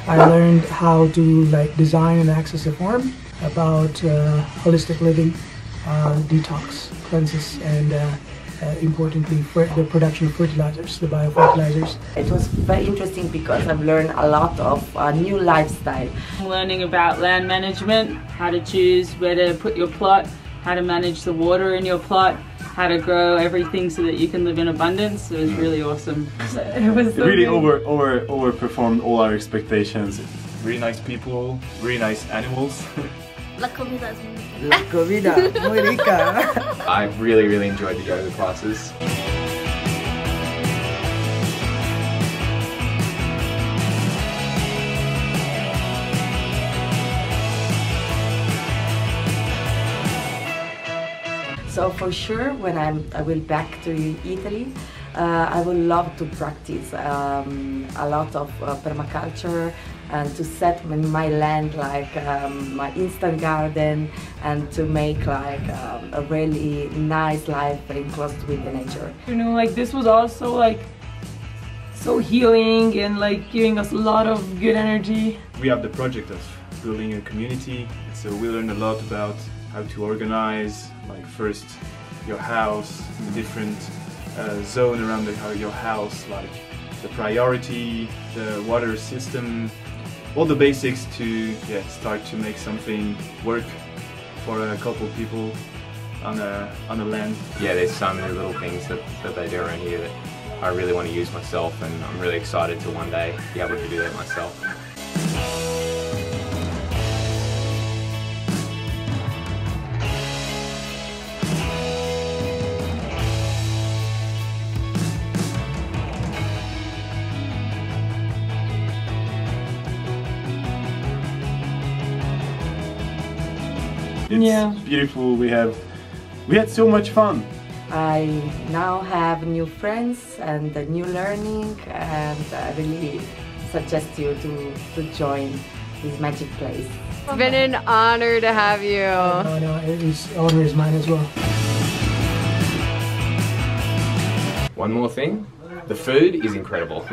I learned how to like design and access a farm, about holistic living, detox, cleanses, and importantly for the production of fertilizers, the biofertilizers. It was very interesting because I've learned a lot of new lifestyle. I'm learning about land management, how to choose where to put your plot, how to manage the water in your plot, how to grow everything so that you can live in abundance. It was really awesome. It was so really good. overperformed all our expectations. Really nice people, really nice animals. La comida es muy rica. La comida muy rica. I really enjoyed the yoga classes. So for sure, when I will back to Italy, I would love to practice a lot of permaculture and to set in my land like my instant garden and to make like a really nice life very close with the nature. You know, like this was also like so healing and like giving us a lot of good energy. We have the project of building a community, so we learned a lot about how to organize, like first your house, the different zone around your house, like the priority, the water system, all the basics to start to make something work for a couple people on a land. Yeah, there's so many little things that they do around here that I really want to use myself, and I'm really excited to one day be able to do that myself. It's beautiful. We had so much fun. I now have new friends and new learning, and I really suggest you to join this magic place. It's been an honor to have you. No, honor is mine as well. One more thing, the food is incredible.